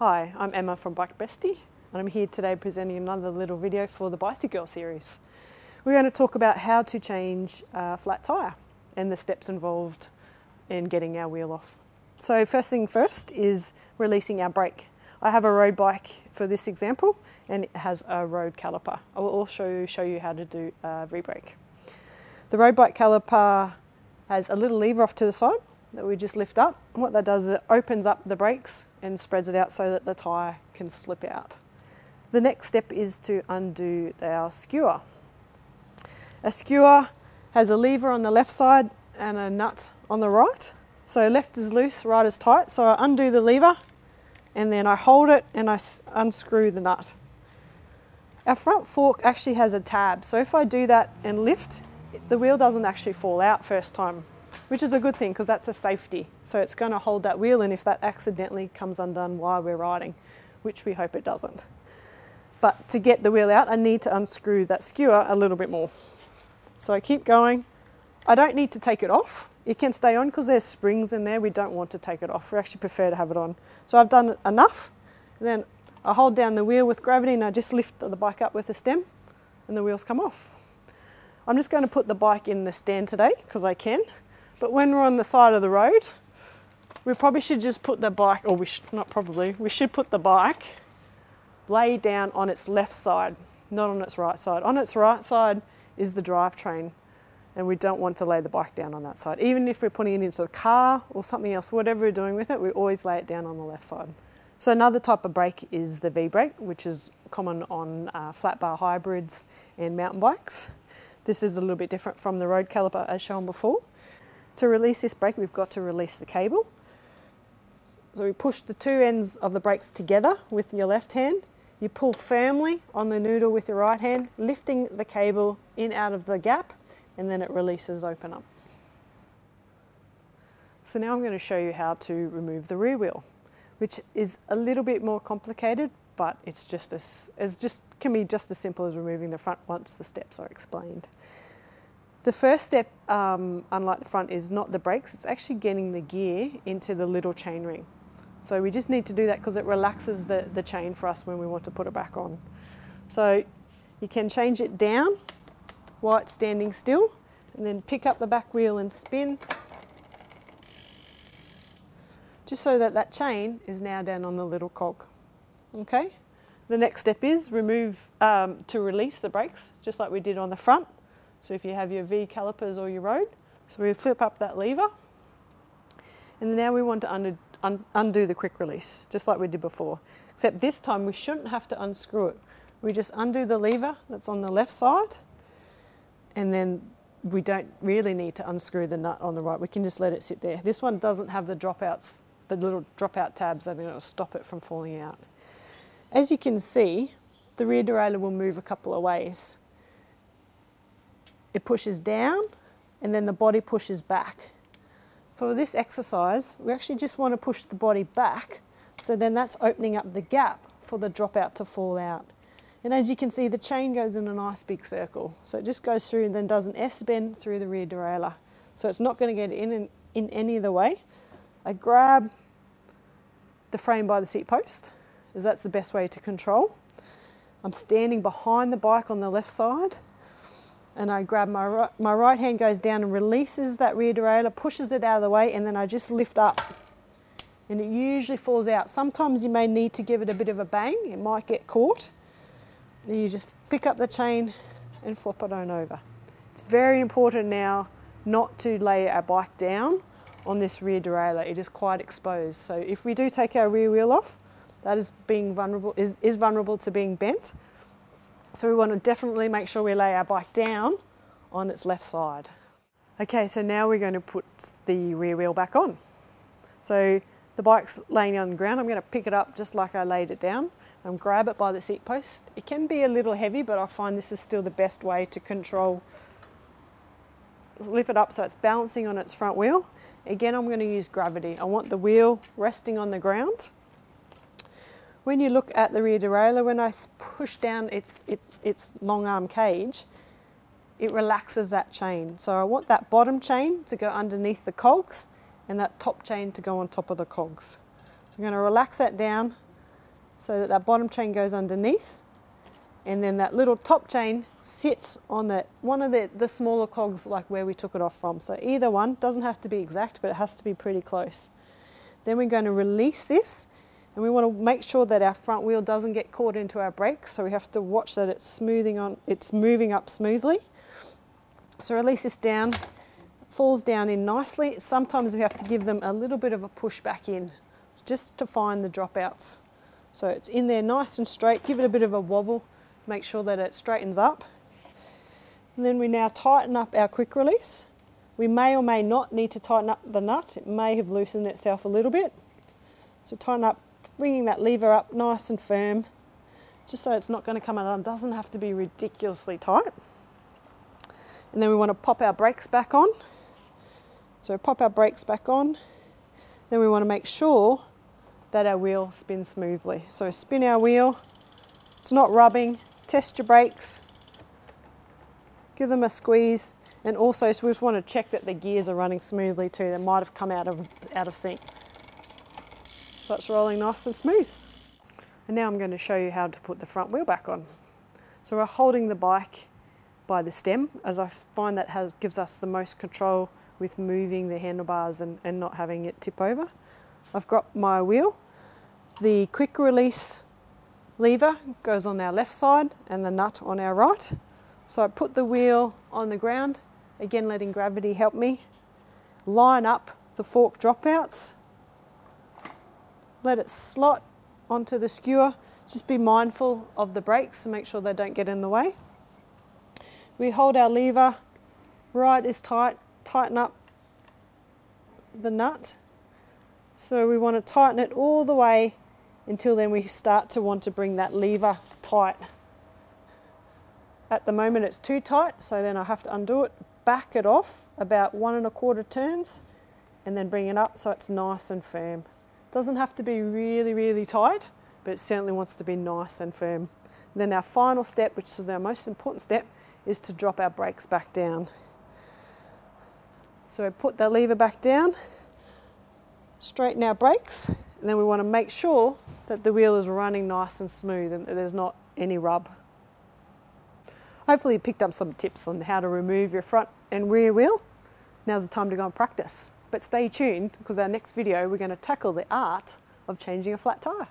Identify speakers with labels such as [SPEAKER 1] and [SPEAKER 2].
[SPEAKER 1] Hi, I'm Emma from Bestie, and I'm here today presenting another little video for the BicyGals series. We're going to talk about how to change a flat tyre and the steps involved in getting our wheel off. So first thing first is releasing our brake. I have a road bike for this example, and it has a road caliper. I will also show you how to do a V-brake. The road bike caliper has a little lever off to the side that we just lift up. And what that does is it opens up the brakes and spreads it out so that the tyre can slip out. The next step is to undo our skewer. A skewer has a lever on the left side and a nut on the right. So left is loose, right is tight. So I undo the lever and then I hold it and I unscrew the nut. Our front fork actually has a tab. So if I do that and lift, the wheel doesn't actually fall out first time, which is a good thing because that's a safety. So it's going to hold that wheel, and if that accidentally comes undone while we're riding, which we hope it doesn't. But to get the wheel out, I need to unscrew that skewer a little bit more. So I keep going. I don't need to take it off. It can stay on because there's springs in there. We don't want to take it off. We actually prefer to have it on. So I've done enough. And then I hold down the wheel with gravity and I just lift the bike up with a stem and the wheels come off. I'm just going to put the bike in the stand today because I can. But when we're on the side of the road, we probably should just put the bike, or we should put the bike lay down on its left side, not on its right side. On its right side is the drivetrain, and we don't want to lay the bike down on that side. Even if we're putting it into the car or something else, whatever we're doing with it, we always lay it down on the left side. So another type of brake is the V-brake, which is common on flat bar hybrids and mountain bikes. This is a little bit different from the road caliper as shown before. To release this brake, we've got to release the cable. So we push the two ends of the brakes together with your left hand. You pull firmly on the noodle with your right hand, lifting the cable in out of the gap, and then it releases open up. So now I'm going to show you how to remove the rear wheel, which is a little bit more complicated, but it's can be just as simple as removing the front once the steps are explained. The first step, unlike the front, is not the brakes, it's actually getting the gear into the little chain ring. So we just need to do that because it relaxes the chain for us when we want to put it back on. So you can change it down while it's standing still, and then pick up the back wheel and spin, just so that that chain is now down on the little cog. Okay? The next step is to release the brakes, just like we did on the front. So if you have your V calipers or your road, so we flip up that lever, and now we want to undo the quick release, just like we did before. Except this time we shouldn't have to unscrew it. We just undo the lever that's on the left side, and then we don't really need to unscrew the nut on the right. We can just let it sit there. This one doesn't have the dropouts, the little dropout tabs that are going to stop it from falling out. As you can see, the rear derailleur will move a couple of ways. It pushes down and then the body pushes back. For this exercise, we actually just want to push the body back, so then that's opening up the gap for the dropout to fall out. And as you can see, the chain goes in a nice big circle. So it just goes through and then does an S-bend through the rear derailleur. So it's not going to get in any other way. I grab the frame by the seat post, as that's the best way to control. I'm standing behind the bike on the left side, and I grab my right hand goes down and releases that rear derailleur, pushes it out of the way, and then I just lift up. And it usually falls out. Sometimes you may need to give it a bit of a bang, it might get caught. Then you just pick up the chain and flop it on over. It's very important now not to lay our bike down on this rear derailleur. It is quite exposed. So if we do take our rear wheel off, that is vulnerable to being bent. So we want to definitely make sure we lay our bike down on its left side. Okay, so now we're going to put the rear wheel back on. So the bike's laying on the ground. I'm going to pick it up just like I laid it down and grab it by the seat post. It can be a little heavy, but I find this is still the best way to control. Lift it up so it's balancing on its front wheel. Again, I'm going to use gravity. I want the wheel resting on the ground. When you look at the rear derailleur, when I push down its long arm cage, it relaxes that chain. So I want that bottom chain to go underneath the cogs and that top chain to go on top of the cogs. So I'm going to relax that down so that that bottom chain goes underneath, and then that little top chain sits on one of the smaller cogs, like where we took it off from. So either one, doesn't have to be exact, but it has to be pretty close. Then we're going to release this, and we want to make sure that our front wheel doesn't get caught into our brakes, so we have to watch that it's moving up smoothly. So release this down, falls down in nicely. Sometimes we have to give them a little bit of a push back in, just to find the dropouts. So it's in there nice and straight, give it a bit of a wobble, make sure that it straightens up. And then we now tighten up our quick release. We may or may not need to tighten up the nut. It may have loosened itself a little bit. So tighten up, bringing that lever up nice and firm, just so it's not going to come undone. It doesn't have to be ridiculously tight. And then we want to pop our brakes back on. So pop our brakes back on. Then we want to make sure that our wheel spins smoothly. So spin our wheel, it's not rubbing, test your brakes, give them a squeeze, and also so we just want to check that the gears are running smoothly too. They might have come out of sync. So it's rolling nice and smooth. And now I'm going to show you how to put the front wheel back on. So we're holding the bike by the stem, as I find that gives us the most control with moving the handlebars and not having it tip over. I've got my wheel. The quick release lever goes on our left side and the nut on our right. So I put the wheel on the ground, again letting gravity help me. Line up the fork dropouts. Let it slot onto the skewer. Just be mindful of the brakes and make sure they don't get in the way. We hold our lever right as tight, tighten up the nut. So we want to tighten it all the way until then we start to want to bring that lever tight. At the moment it's too tight, so then I have to undo it, back it off about 1 1/4 turns, and then bring it up so it's nice and firm. Doesn't have to be really, really tight, but it certainly wants to be nice and firm. And then our final step, which is our most important step, is to drop our brakes back down. So we put the lever back down, straighten our brakes, and then we want to make sure that the wheel is running nice and smooth and that there's not any rub. Hopefully you picked up some tips on how to remove your front and rear wheel. Now's the time to go and practice. But stay tuned, because our next video we're going to tackle the art of changing a flat tyre.